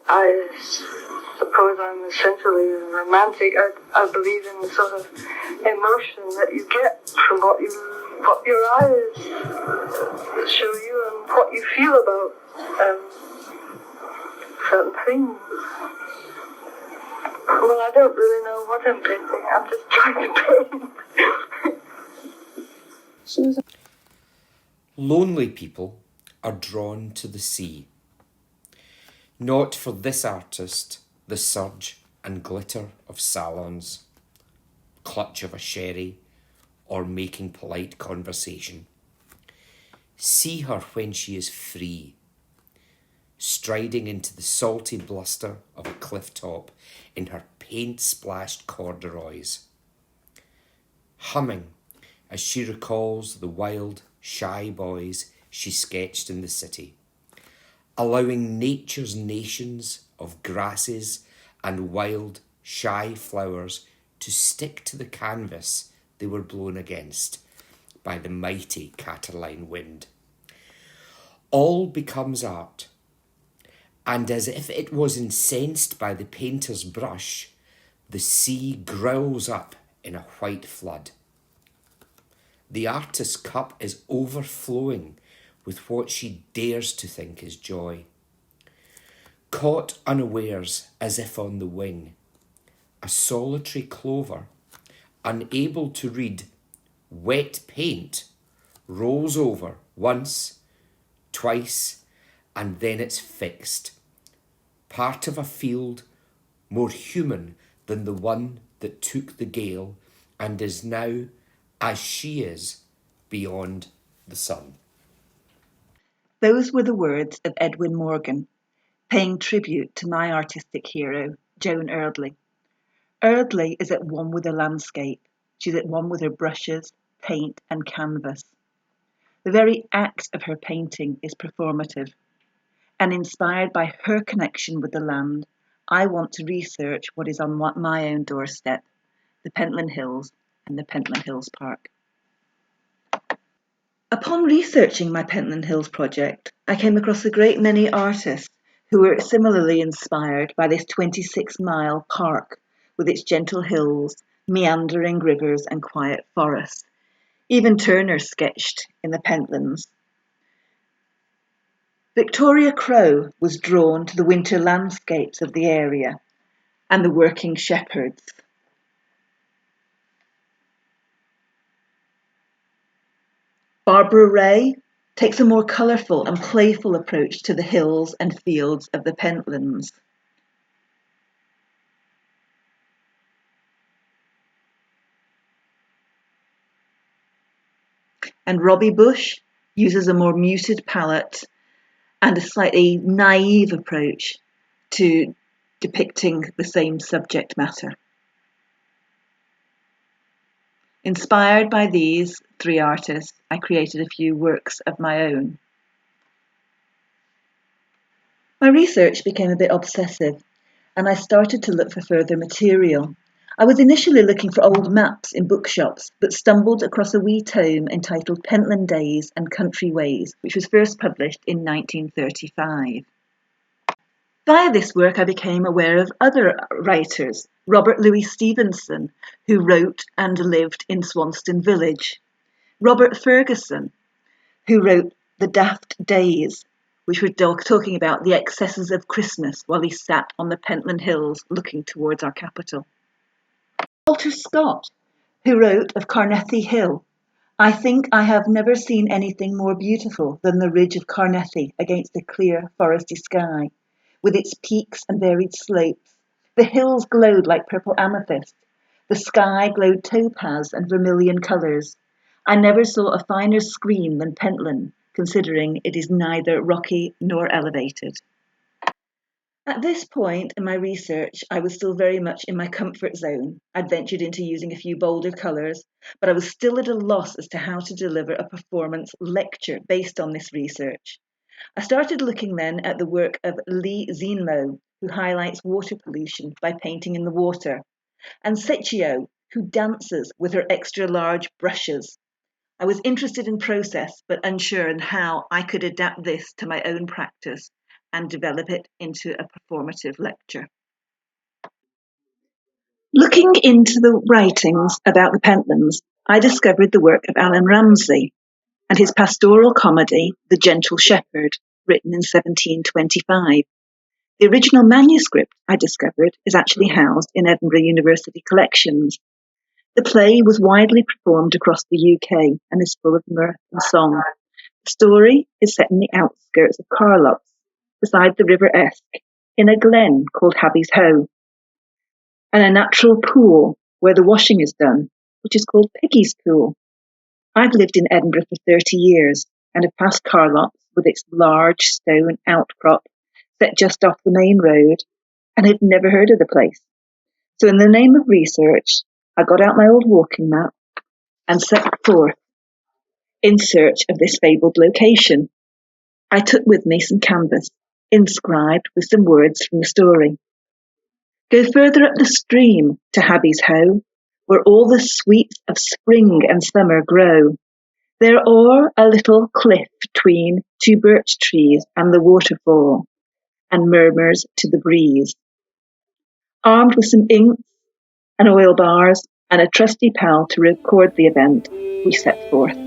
I suppose I'm essentially romantic. I believe in the sort of emotion that you get from what your eyes show you and what you feel about certain things. Well, I don't really know what I'm painting. I'm just trying to paint. Lonely people are drawn to the sea. Not for this artist the surge and glitter of salons, clutch of a sherry, or making polite conversation. See her when she is free, striding into the salty bluster of a cliff top in her paint-splashed corduroys, humming as she recalls the wild, shy boys she sketched in the city, allowing nature's nations of grasses and wild, shy flowers to stick to the canvas they were blown against by the mighty Cataline wind. All becomes art, and as if it was incensed by the painter's brush, the sea growls up in a white flood. The artist's cup is overflowing with what she dares to think is joy. Caught unawares as if on the wing, a solitary clover, unable to read wet paint, rolls over once, twice, and then it's fixed. Part of a field more human than the one that took the gale and is now, as she is, beyond the sun. Those were the words of Edwin Morgan, paying tribute to my artistic hero, Joan Eardley. Eardley is at one with the landscape. She's at one with her brushes, paint and canvas. The very act of her painting is performative. And inspired by her connection with the land, I want to research what is on my own doorstep, the Pentland Hills and the Pentland Hills Park. Upon researching my Pentland Hills project, I came across a great many artists who were similarly inspired by this 26-mile park with its gentle hills, meandering rivers and quiet forests. Even Turner sketched in the Pentlands. Victoria Crowe was drawn to the winter landscapes of the area and the working shepherds. Barbara Ray takes a more colourful and playful approach to the hills and fields of the Pentlands. And Robbie Bush uses a more muted palette and a slightly naive approach to depicting the same subject matter. Inspired by these three artists, I created a few works of my own. My research became a bit obsessive, and I started to look for further material. I was initially looking for old maps in bookshops, but stumbled across a wee tome entitled Pentland Days and Country Ways, which was first published in 1935. Via this work, I became aware of other writers, Robert Louis Stevenson, who wrote and lived in Swanston Village, Robert Ferguson, who wrote The Daft Days, which were talking about the excesses of Christmas while he sat on the Pentland Hills looking towards our capital. Walter Scott, who wrote of Carnethy Hill, I think I have never seen anything more beautiful than the ridge of Carnethy against a clear foresty sky, with its peaks and varied slopes. The hills glowed like purple amethyst. The sky glowed topaz and vermilion colours. I never saw a finer screen than Pentland, considering it is neither rocky nor elevated. At this point in my research, I was still very much in my comfort zone. I'd ventured into using a few bolder colours, but I was still at a loss as to how to deliver a performance lecture based on this research. I started looking then at the work of Lee Zinmo, who highlights water pollution by painting in the water, and Secchio, who dances with her extra-large brushes. I was interested in process, but unsure in how I could adapt this to my own practice and develop it into a performative lecture. Looking into the writings about the Pentlands, I discovered the work of Alan Ramsay and his pastoral comedy, The Gentle Shepherd, written in 1725. The original manuscript, I discovered, is actually housed in Edinburgh University collections. The play was widely performed across the UK and is full of mirth and song. The story is set in the outskirts of Carlops, beside the River Esk, in a glen called Habby's Hoe, and a natural pool where the washing is done, which is called Piggy's Pool. I've lived in Edinburgh for 30 years and have passed Carlops with its large stone outcrop set just off the main road, and had never heard of the place. So in the name of research, I got out my old walking map and set forth in search of this fabled location. I took with me some canvas, inscribed with some words from the story. Go further up the stream to Habby's Hoe, where all the sweets of spring and summer grow. There o'er a little cliff between two birch trees and the waterfall, and murmurs to the breeze. Armed with some inks and oil bars and a trusty pal to record the event, we set forth.